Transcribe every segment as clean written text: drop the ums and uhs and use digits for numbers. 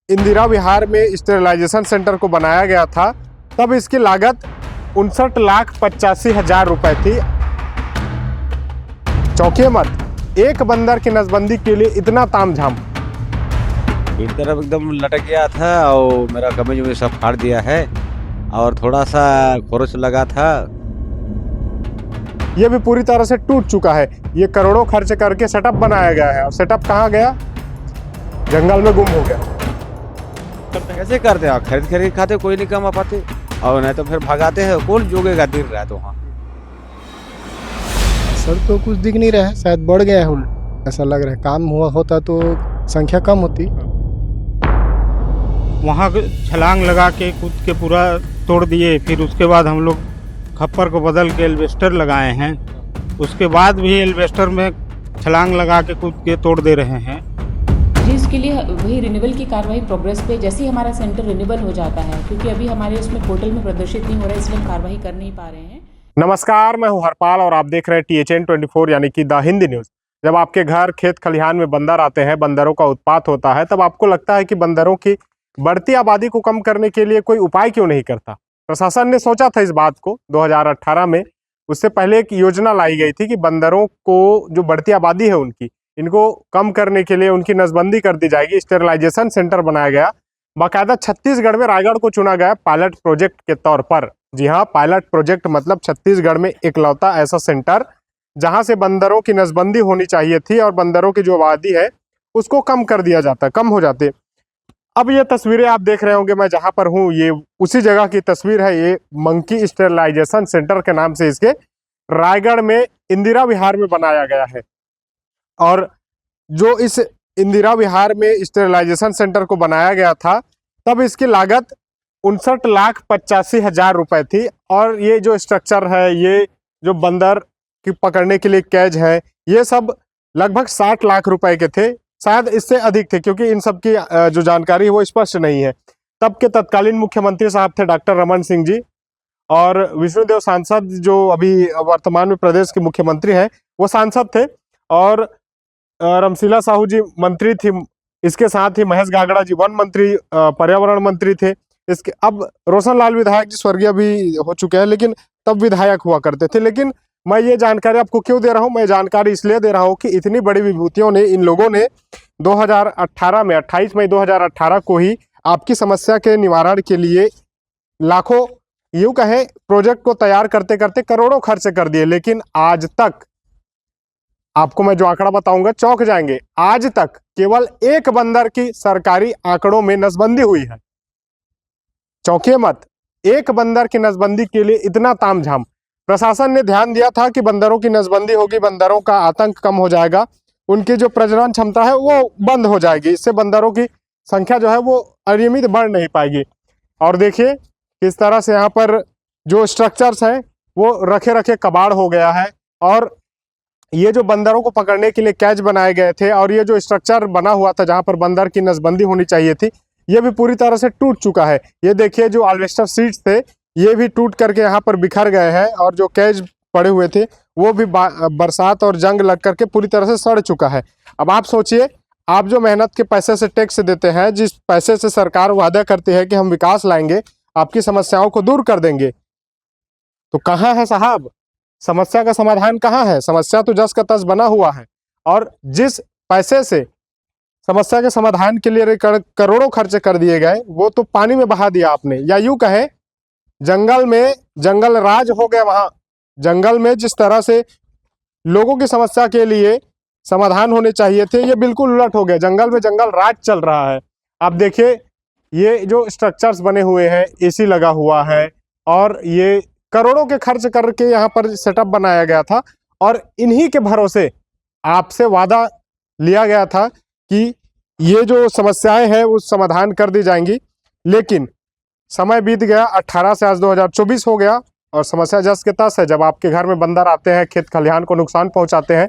इंदिरा विहार में sterilisation centre को बनाया गया था, तब इसकी लागत 59,85,000 रुपए थी। चौंकिए मत, एक बंदर की नसबंदी के लिए इतना तामझाम। एक तरफ एकदम लटक गया था और मेरा कमीज में सब फाड़ दिया है और थोड़ा सा खरोच लगा था। ये भी पूरी तरह से टूट चुका है। ये करोड़ों खर्च करके सेटअप बनाया गया है और सेटअप कहाँ गया? जंगल में गुम हो गया। कैसे करते हैं? खरीद खाते, कोई नहीं कमा पाते और नहीं तो फिर भगाते हैं। कौन जोगेगा दिन रात वहाँ? सर तो कुछ दिख नहीं रहा है, शायद बढ़ गया है। ऐसा लग रहा है काम हुआ होता तो संख्या कम होती। वहाँ छलांग लगा के कूद के पूरा तोड़ दिए। फिर उसके बाद हम लोग खप्पर को बदल के एल्वेस्टर लगाए हैं। उसके बाद भी एल्वेस्टर में छलांग लगा के कूद के तोड़ दे रहे हैं। जिसके लिए वही रिन्यूअल की कार्रवाई प्रोग्रेस पे, जैसे ही हमारा सेंटर रिन्यूअल हो जाता है, क्योंकि अभी हमारे उसमें पोर्टल में प्रदर्शित नहीं हो रहा है, इसलिए हम कार्रवाई कर नहीं पा रहे हैं। नमस्कार, मैं हूं हरपाल और आप देख रहे हैं THN 24 यानी कि द हिंदी न्यूज। जब आपके घर खेत खलिहान में बंदर आते हैं, बंदरों का उत्पात होता है, तब आपको लगता है कि बंदरों की बढ़ती आबादी को कम करने के लिए कोई उपाय क्यों नहीं करता। प्रशासन ने सोचा था इस बात को 2018 में। उससे पहले एक योजना लाई गई थी कि बंदरों को जो बढ़ती आबादी है इनको कम करने के लिए उनकी नसबंदी कर दी जाएगी। स्टेरिलाइजेशन सेंटर बनाया गया। बाकायदा छत्तीसगढ़ में रायगढ़ को चुना गया पायलट प्रोजेक्ट के तौर पर। जी हाँ, पायलट प्रोजेक्ट मतलब छत्तीसगढ़ में इकलौता ऐसा सेंटर जहां से बंदरों की नसबंदी होनी चाहिए थी और बंदरों की जो आबादी है उसको कम कर दिया जाता, कम हो जाते। अब ये तस्वीरें आप देख रहे होंगे, मैं जहां पर हूं ये उसी जगह की तस्वीर है। ये मंकी स्टेरिलाइजेशन सेंटर के नाम से इसके रायगढ़ में इंदिरा विहार में बनाया गया है। और जो इस इंदिरा विहार में स्टेरिलाइजेशन सेंटर को बनाया गया था, तब इसकी लागत 59,85,000 रुपए थी। और ये जो स्ट्रक्चर है, ये जो बंदर की पकड़ने के लिए कैज है, ये सब लगभग 60 लाख रुपए के थे, शायद इससे अधिक थे, क्योंकि इन सब की जो जानकारी है वो स्पष्ट नहीं है। तब के तत्कालीन मुख्यमंत्री साहब थे डॉक्टर रमन सिंह जी, और विष्णुदेव सांसद जो अभी वर्तमान में प्रदेश के मुख्यमंत्री हैं वो सांसद थे, और रमशीला साहू जी मंत्री थी। इसके साथ ही महेश गागड़ा जी वन मंत्री, पर्यावरण मंत्री थे। इसके अब रोशन लाल विधायक जी स्वर्गीय भी हो चुके हैं, लेकिन तब विधायक हुआ करते थे। लेकिन मैं ये जानकारी आपको क्यों दे रहा हूँ? मैं जानकारी इसलिए दे रहा हूँ कि इतनी बड़ी विभूतियों ने, इन लोगों ने 2018 में 28 मई 2018 को ही आपकी समस्या के निवारण के लिए लाखों, यूं कहें, प्रोजेक्ट को तैयार करते करते करोड़ों खर्च कर दिए। लेकिन आज तक, आपको मैं जो आंकड़ा बताऊंगा चौंक जाएंगे, आज तक केवल एक बंदर की सरकारी आंकड़ों में नसबंदी हुई है। चौंकिए मत, एक बंदर की नसबंदी के लिए इतना तामझाम। प्रशासन ने ध्यान दिया था कि बंदरों की नसबंदी होगी, बंदरों का आतंक कम हो जाएगा, उनकी जो प्रजनन क्षमता है वो बंद हो जाएगी, इससे बंदरों की संख्या जो है वो अनियमित बढ़ नहीं पाएगी। और देखिए किस तरह से यहाँ पर जो स्ट्रक्चर्स हैं वो रखे रखे कबाड़ हो गया है। और ये जो बंदरों को पकड़ने के लिए कैच बनाए गए थे और ये जो स्ट्रक्चर बना हुआ था जहां पर बंदर की नसबंदी होनी चाहिए थी, ये भी पूरी तरह से टूट चुका है। ये देखिए, जो एल्वेस्टर शीट्स थे ये भी टूट करके यहाँ पर बिखर गए हैं, और जो कैच पड़े हुए थे वो भी बरसात और जंग लग करके पूरी तरह से सड़ चुका है। अब आप सोचिए, आप जो मेहनत के पैसे से टैक्स देते हैं, जिस पैसे से सरकार वादा करती है कि हम विकास लाएंगे, आपकी समस्याओं को दूर कर देंगे, तो कहाँ है साहब समस्या का समाधान? कहाँ है? समस्या तो जस का तस बना हुआ है, और जिस पैसे से समस्या के समाधान के लिए करोड़ों खर्च कर दिए गए वो तो पानी में बहा दिया आपने। या यूं कहें, जंगल में जंगल राज हो गया। वहां जंगल में जिस तरह से लोगों की समस्या के लिए समाधान होने चाहिए थे, ये बिल्कुल उलट हो गया। जंगल में जंगल राज चल रहा है। आप देखिए, ये जो स्ट्रक्चर्स बने हुए हैं, AC लगा हुआ है, और ये करोड़ों के खर्च करके यहाँ पर सेटअप बनाया गया था, और इन्हीं के भरोसे आपसे वादा लिया गया था कि ये जो समस्याएं हैं वो समाधान कर दी जाएंगी। लेकिन समय बीत गया, 18 से आज 2024 हो गया, और समस्या जस के तस है। जब आपके घर में बंदर आते हैं, खेत खलिहान को नुकसान पहुंचाते हैं,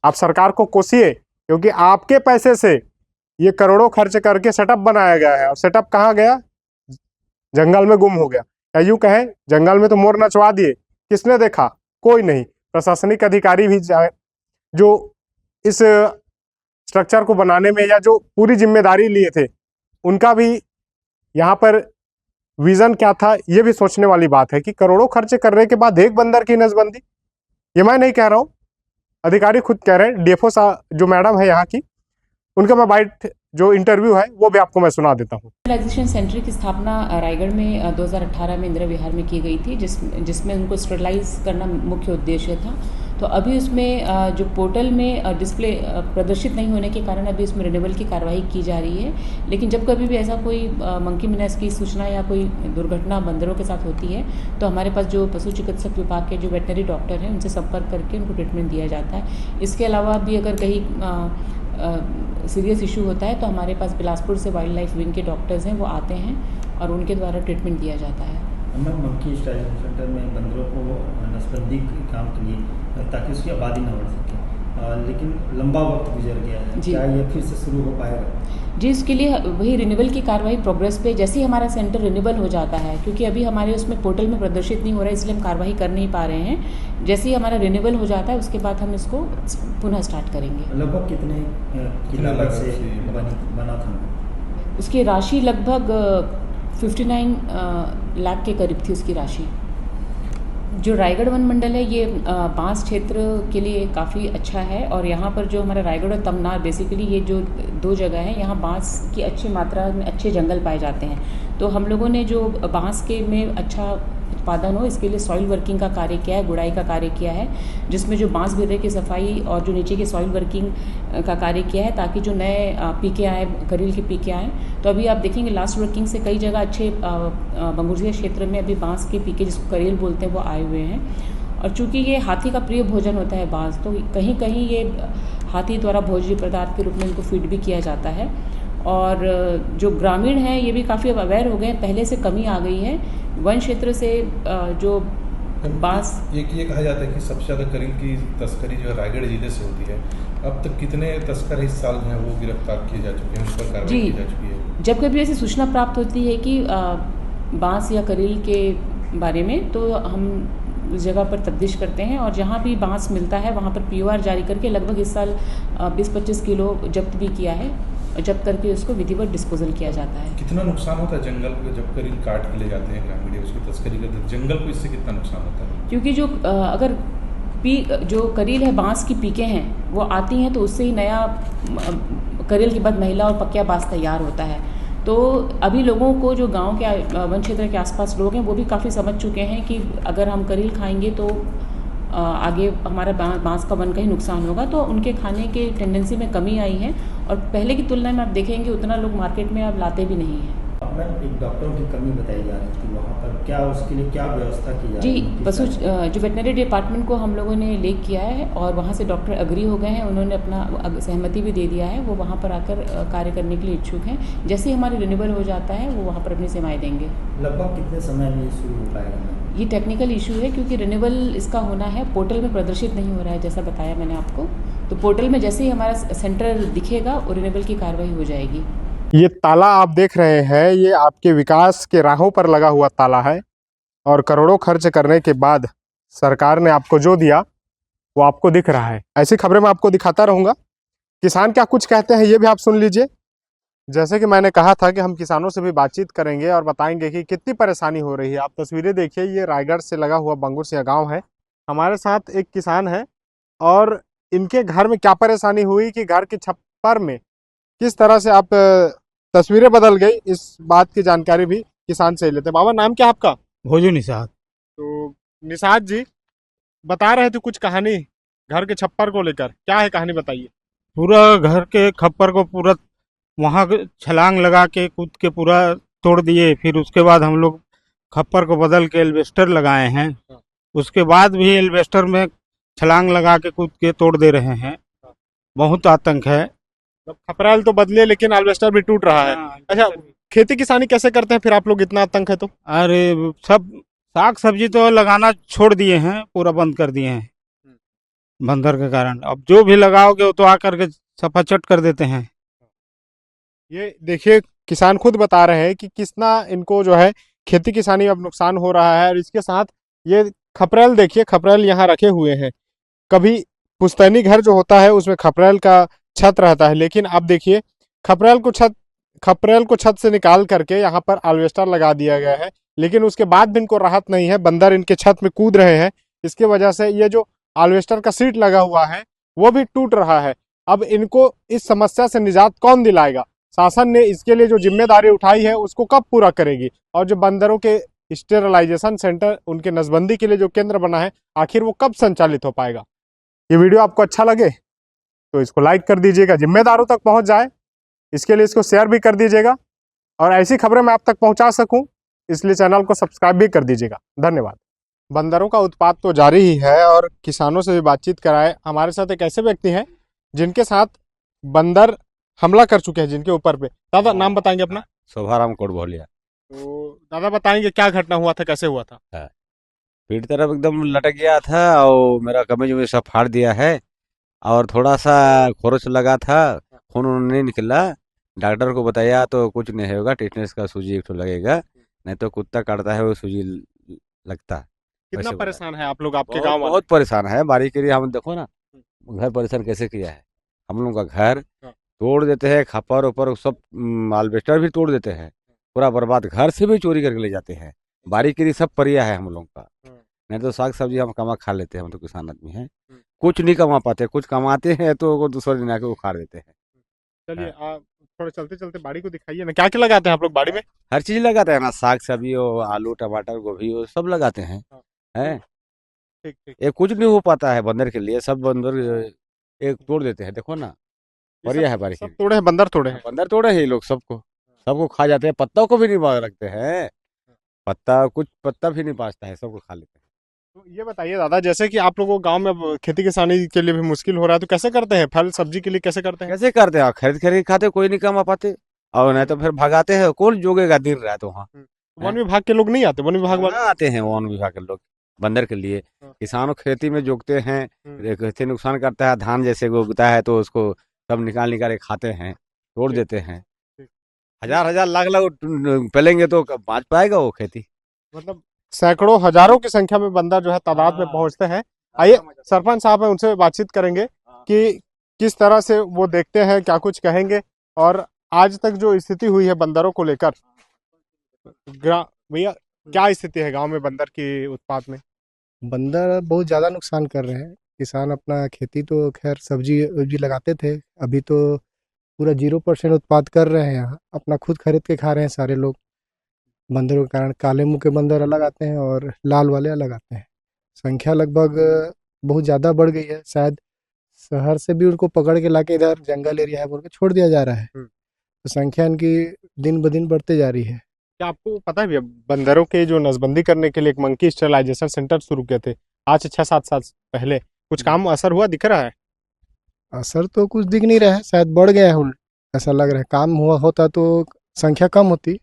आप सरकार को कोसिए, क्योंकि आपके पैसे से ये करोड़ों खर्च करके सेटअप बनाया गया है, और सेटअप कहाँ गया? जंगल में गुम हो गया। या यूं कहें, जंगल में तो मोर नचवा दिए, किसने देखा? कोई नहीं। प्रशासनिक अधिकारी भी जो इस स्ट्रक्चर को बनाने में या जो पूरी जिम्मेदारी लिए थे, उनका भी यहाँ पर विजन क्या था, ये भी सोचने वाली बात है कि करोड़ों खर्च करने के बाद एक बंदर की नसबंदी। ये मैं नहीं कह रहा हूँ, अधिकारी खुद कह रहे हैं। डीएफओ जो मैडम है यहाँ की, उनका मैं बाइट जो इंटरव्यू है वो भी आपको मैं सुना देता हूँ। स्टरलाइजेशन सेंटर की स्थापना रायगढ़ में 2018 में इंदिरा विहार में की गई थी, जिसमें उनको स्टरलाइज करना मुख्य उद्देश्य था। तो अभी उसमें जो पोर्टल में डिस्प्ले प्रदर्शित नहीं होने के कारण अभी उसमें रिन्यूअल की कार्रवाई की जा रही है। लेकिन जब कभी भी ऐसा कोई मंकी मिनस की सूचना या कोई दुर्घटना बंदरों के साथ होती है तो हमारे पास जो पशु चिकित्सक विभाग के जो वेटनरी डॉक्टर हैं उनसे संपर्क करके उनको ट्रीटमेंट दिया जाता है। इसके अलावा भी अगर कहीं सीरियस इशू होता है तो हमारे पास बिलासपुर से वाइल्ड लाइफ विंग के डॉक्टर्स हैं, वो आते हैं और उनके द्वारा ट्रीटमेंट दिया जाता है। मैम, मंकी स्टरलाइजेशन सेंटर में बंदरों को नसबंदी के काम के लिए ताकि उसकी आबादी न बढ़ सके, लेकिन लंबा वक्त गुजर गया है, क्या ये फिर से शुरू हो पाएगा? जी, इसके लिए वही रिन्यूअल की कार्रवाई प्रोग्रेस पे, जैसे ही हमारा सेंटर रिन्यूअल हो जाता है, क्योंकि अभी हमारे उसमें पोर्टल में प्रदर्शित नहीं हो रहा है इसलिए हम कार्रवाई कर नहीं पा रहे हैं। जैसे ही हमारा रिन्यूअल हो जाता है उसके बाद हम इसको पुनः स्टार्ट करेंगे। लगभग कितने की लागत से बना था? उसकी राशि लगभग 59 लाख के करीब थी उसकी राशि। जो रायगढ़ वन मंडल है ये बांस क्षेत्र के लिए काफ़ी अच्छा है और यहाँ पर जो हमारा रायगढ़ और तमनार, बेसिकली ये जो दो जगह है, यहाँ बांस की अच्छी मात्रा में अच्छे जंगल पाए जाते हैं। तो हम लोगों ने जो बांस के में अच्छा उत्पादन हो इसके लिए सॉइल वर्किंग का कार्य किया है, गुड़ाई का कार्य किया है, जिसमें जो बांस भिर्रे की सफाई और जो नीचे की सॉइल वर्किंग का कार्य किया है ताकि जो नए पीके आए, करील के पीके आए। तो अभी आप देखेंगे लास्ट वर्किंग से कई जगह अच्छे बंगुरजिया क्षेत्र में अभी बांस के पीके जिसको करील बोलते हैं वो आए हुए हैं। और चूंकि ये हाथी का प्रिय भोजन होता है बांस, तो कहीं कहीं ये हाथी द्वारा भोज्य पदार्थ के रूप में इनको फीड भी किया जाता है। और जो ग्रामीण हैं ये भी काफ़ी अवेयर हो गए हैं, पहले से कमी आ गई है। वन क्षेत्र से जो बांस, ये कहा जाता है कि सबसे ज़्यादा करील की तस्करी जो है रायगढ़ जिले से होती है। अब तक कितने तस्कर इस साल हैं वो गिरफ्तार किए जा चुके हैं, उस पर कार्रवाई की जा चुकी है? जब कभी ऐसी सूचना प्राप्त होती है कि बांस या करील के बारे में तो हम उस जगह पर तफ्तीश करते हैं और जहाँ भी बांस मिलता है वहाँ पर POR जारी करके लगभग इस साल 20-25 किलो जब्त भी किया है, जब्त करके उसको विधिवत डिस्पोजल किया जाता है। कितना नुकसान होता है जंगल को जब करील काट के ले जाते हैं ग्रामीण, उसकी तस्करी करते हैं, जंगल को इससे कितना नुकसान होता है? क्योंकि जो अगर जो करील है, बांस की पीके हैं वो आती हैं तो उससे ही नया करील के बाद महिला और पकिया बांस तैयार होता है। तो अभी लोगों को जो गांव के वन क्षेत्र के आसपास लोग हैं वो भी काफ़ी समझ चुके हैं कि अगर हम करील खाएंगे तो आगे हमारा बांस का वन का ही नुकसान होगा, तो उनके खाने के टेंडेंसी में कमी आई है और पहले की तुलना में आप देखेंगे उतना लोग मार्केट में अब लाते भी नहीं हैं। मैम, एक डॉक्टरों की कमी बताई जा रही थी वहाँ पर, क्या उसके लिए क्या व्यवस्था की जा रही है? जी, पशु जो वेटनरी डिपार्टमेंट को हम लोगों ने लेक किया है और वहाँ से डॉक्टर अग्री हो गए हैं, उन्होंने अपना सहमति भी दे दिया है, वो वहाँ पर आकर कार्य करने के लिए इच्छुक हैं। जैसे ही हमारे रिन्यूअल हो जाता है वो वहाँ पर अपनी सेवाएं देंगे। लगभग कितने समय में ये शुरू हो पाएगा? ये टेक्निकल इशू है क्योंकि रिन्यूअल इसका होना है, पोर्टल में प्रदर्शित नहीं हो रहा है जैसा बताया मैंने आपको। तो पोर्टल में जैसे ही हमारा सेंटर दिखेगा और रिन्यूअल की कार्रवाई हो जाएगी। ये ताला आप देख रहे हैं, ये आपके विकास के राहों पर लगा हुआ ताला है और करोड़ों खर्च करने के बाद सरकार ने आपको जो दिया वो आपको दिख रहा है। ऐसी खबरें मैं आपको दिखाता रहूँगा। किसान क्या कुछ कहते हैं ये भी आप सुन लीजिए। जैसे कि मैंने कहा था कि हम किसानों से भी बातचीत करेंगे और बताएंगे कि कितनी परेशानी हो रही है। आप तस्वीरें देखिए, ये रायगढ़ से लगा हुआ बंगुरसिया गाँव है। हमारे साथ एक किसान है और इनके घर में क्या परेशानी हुई कि घर के छप्पर में किस तरह से आप तस्वीरें बदल गई, इस बात की जानकारी भी किसान से लेते हैं। बाबा, नाम क्या आपका? भोजू निषाद। तो निषाद जी बता रहे थे कुछ कहानी घर के छप्पर को लेकर, क्या है कहानी बताइए। पूरा घर के खप्पर को पूरा वहाँ छलांग लगा के कूद के पूरा तोड़ दिए। फिर उसके बाद हम लोग खप्पर को बदल के एल्वेस्टर लगाए हैं। उसके बाद भी एल्वेस्टर में छलांग लगा के कूद के तोड़ दे रहे हैं। बहुत आतंक है। खपराल तो बदले लेकिन एल्वेस्टर भी टूट रहा है। अच्छा, खेती किसानी कैसे करते हैं फिर आप लोग, इतना आतंक है तो? अरे सब साग सब्जी तो लगाना छोड़ दिए हैं, पूरा बंद कर दिए हैं बंदर के कारण। अब जो भी लगाओगे वो तो आकर के सफाचट कर देते हैं। ये देखिए, किसान खुद बता रहे हैं कि कितना इनको जो है खेती किसानी अब नुकसान हो रहा है। और इसके साथ ये खपरेल देखिए, खपरेल यहाँ रखे हुए हैं। कभी पुश्तैनी घर जो होता है उसमें खपरेल का छत रहता है, लेकिन अब देखिए खपरेल को छत खपरेल को छत से निकाल करके यहाँ पर एल्वेस्टर लगा दिया गया है, लेकिन उसके बाद भी इनको राहत नहीं है। बंदर इनके छत में कूद रहे हैं, इसकी वजह से ये जो एल्वेस्टर का सीट लगा हुआ है वो भी टूट रहा है। अब इनको इस समस्या से निजात कौन दिलाएगा? शासन ने इसके लिए जो जिम्मेदारी उठाई है उसको कब पूरा करेगी? और जो बंदरों के स्टेरिलाइजेशन सेंटर, उनके नसबंदी के लिए जो केंद्र बना है, आखिर वो कब संचालित हो पाएगा? ये वीडियो आपको अच्छा लगे तो इसको लाइक कर दीजिएगा, जिम्मेदारों तक पहुंच जाए इसके लिए इसको शेयर भी कर दीजिएगा, और ऐसी खबरें मैं आप तक पहुंचा सकूं इसलिए चैनल को सब्सक्राइब भी कर दीजिएगा। धन्यवाद। बंदरों का उत्पात तो जारी ही है और किसानों से भी बातचीत कराए। हमारे साथ एक ऐसे व्यक्ति हैं जिनके साथ बंदर हमला कर चुके हैं, जिनके ऊपर पे। दादा नाम बताएंगे अपना? शोभाराम कोटभोलिया। तो दादा बताएंगे क्या घटना हुआ था, कैसे हुआ था? पीठ तरफ एकदम लटक गया था और मेरा कमीज में सब फाड़ दिया है और थोड़ा सा खरोच लगा था, खून नहीं निकला। डॉक्टर को बताया तो कुछ नहीं होगा, टिटनेस का सूजी एक तो लगेगा, नहीं तो कुत्ता काटता है वो सूजी लगता। कितना वैसे परेशान है आप लोग, आपके बहुत, गांव वाले? बहुत परेशान है। बारी के लिए हम देखो ना, घर परेशान कैसे किया है। हम लोग का घर तोड़ देते हैं, खपर ऊपर सब एल्वेस्टर भी तोड़ देते हैं, पूरा बर्बाद। घर से भी चोरी करके ले जाते हैं। बारी के लिए सब परिया है हम लोग का। नहीं तो साग सब्जी हम कमा खा लेते हैं, हम तो किसान आदमी हैं, कुछ नहीं कमा पाते। कुछ कमाते हैं तो वो दूसरे दिन आके उखाड़ देते हैं। चलिए आप थोड़ा चलते चलते बाड़ी को दिखाइए ना, क्या क्या लगाते हैं आप लोग बाड़ी में? हर चीज लगाते हैं ना, साग सब्जी हो, आलू टमाटर गोभी हो, सब लगाते हैं। हैं ठीक ठीक। ये कुछ नहीं हो पाता है बंदर के लिए, सब बंदर एक तोड़ देते हैं। देखो ना, बढ़िया है बारिश। सब तोड़े हैं, बंदर तोड़े हैं। बंदर तोड़े हैं ये लोग, सबको खा जाते हैं। पत्तों को भी नहीं बाग रखते हैं, कुछ पत्ता भी नहीं पाचता है, सबको खा लेते हैं। तो ये बताइए दादा, जैसे कि आप लोगों को गांव में अब खेती किसानी के लिए भी मुश्किल हो रहा है, तो कैसे करते हैं? फल सब्जी के लिए कैसे करते हैं? कैसे करते हैं? खरीद खरीद खाते, कोई नहीं कमा पाते, और नहीं तो फिर भगाते हैं। कौन जोगेगा दिन रात वहाँ? वन विभाग के लोग नहीं आते? वन विभाग वाले आते हैं, वन विभाग के लोग बंदर के लिए। किसानों खेती में जोगते हैं, खेती नुकसान करता है। धान जैसे उगता है तो उसको सब निकाल निकाल के खाते हैं, तोड़ देते हैं। हजार हजार लाख लाख पलेंगे तो बाँच पाएगा वो खेती? मतलब सैकड़ों हजारों की संख्या में बंदर जो है तादाद में पहुंचते हैं। आइए सरपंच साहब है, उनसे बातचीत करेंगे कि किस तरह से वो देखते हैं, क्या कुछ कहेंगे, और आज तक जो स्थिति हुई है बंदरों को लेकर। भैया क्या स्थिति है गांव में बंदर की उत्पात में? बंदर बहुत ज़्यादा नुकसान कर रहे हैं। किसान अपना खेती तो खैर सब्जी वब्जी लगाते थे, अभी तो पूरा 0% उत्पाद कर रहे हैं। यहाँ अपना खुद खरीद के खा रहे हैं सारे लोग। बंदरों के कारण काले मुंह के बंदर अलग आते हैं और लाल वाले अलग आते हैं। संख्या लगभग बहुत ज़्यादा बढ़ गई है। शायद शहर से भी उनको पकड़ के लाके इधर जंगल एरिया है बोल के छोड़ दिया जा रहा है, तो संख्या इनकी दिन ब दिन बढ़ते जा रही है। क्या आपको पता है भैया, बंदरों के जो नसबंदी करने के लिए एक मंकी स्टेरिलाइजेशन सेंटर शुरू किए थे आज 6-7 साल पहले, कुछ काम असर हुआ, दिख रहा है? असर तो कुछ दिख नहीं रहा है, शायद बढ़ गया है उल्ट, ऐसा लग रहा है। काम हुआ होता तो संख्या कम होती।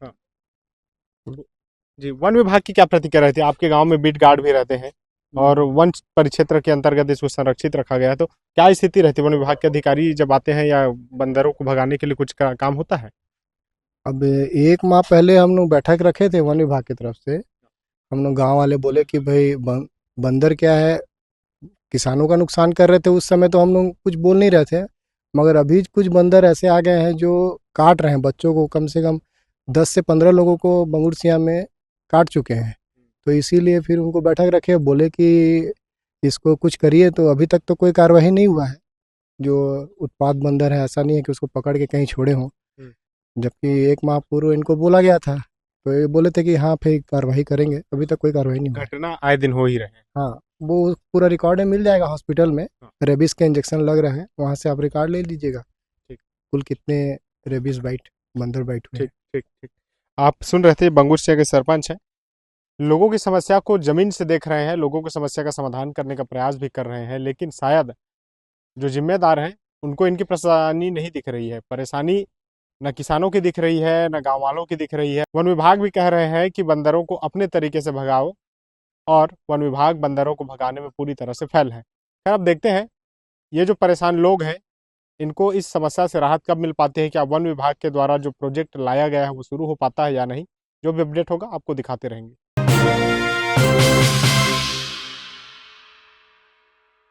जी, वन विभाग की क्या प्रतिक्रिया रहती है? आपके गांव में बीट गार्ड भी रहते हैं और वन परिक्षेत्र के अंतर्गत इसको संरक्षित रखा गया है, तो क्या स्थिति रहती है? वन विभाग के अधिकारी जब आते हैं या बंदरों को भगाने के लिए कुछ काम होता है? अब 1 माह पहले हम लोग बैठक रखे थे वन विभाग की तरफ से। हम लोग गाँव वाले बोले कि भाई बंदर क्या है, किसानों का नुकसान कर रहे थे। उस समय तो हम लोग कुछ बोल नहीं रहे थे, मगर अभी कुछ बंदर ऐसे आ गए हैं जो काट रहे हैं बच्चों को। कम से कम 10 से 15 लोगों को बंगुरसिया में काट चुके हैं। तो इसीलिए फिर उनको बैठक रखे, बोले कि इसको कुछ करिए। तो अभी तक तो कोई कार्रवाई नहीं हुआ है। जो उत्पात बंदर है, ऐसा नहीं है कि उसको पकड़ के कहीं छोड़े हों, जबकि 1 माह पूर्व इनको बोला गया था, तो ये बोले थे कि हाँ फिर कार्रवाई करेंगे। अभी तक कोई कार्रवाई नहीं हुई। घटना आए दिन हो ही रहे हैं। हाँ, वो पूरा रिकॉर्ड में मिल जाएगा हॉस्पिटल में। रेबीज के इंजेक्शन लग रहे हैं, वहाँ से आप रिकॉर्ड ले लीजिएगा कुल कितने रेबीज बाइट बंदर बाइट हुए। ठीक ठीक ठीक। आप सुन रहे थे, बंगुरसिया के सरपंच हैं, लोगों की समस्या को जमीन से देख रहे हैं, लोगों की समस्या का समाधान करने का प्रयास भी कर रहे हैं, लेकिन शायद जो जिम्मेदार हैं उनको इनकी परेशानी नहीं दिख रही है। परेशानी न किसानों की दिख रही है, न गांव वालों की दिख रही है। वन विभाग भी कह रहे हैं कि बंदरों को अपने तरीके से भगाओ, और वन विभाग बंदरों को भगाने में पूरी तरह से फेल है। खैर अब देखते हैं ये जो परेशान लोग हैं इनको इस समस्या से राहत कब मिल पाती है, क्या वन विभाग के द्वारा जो प्रोजेक्ट लाया गया है वो शुरू हो पाता है या नहीं। जो भी अपडेट होगा आपको दिखाते रहेंगे।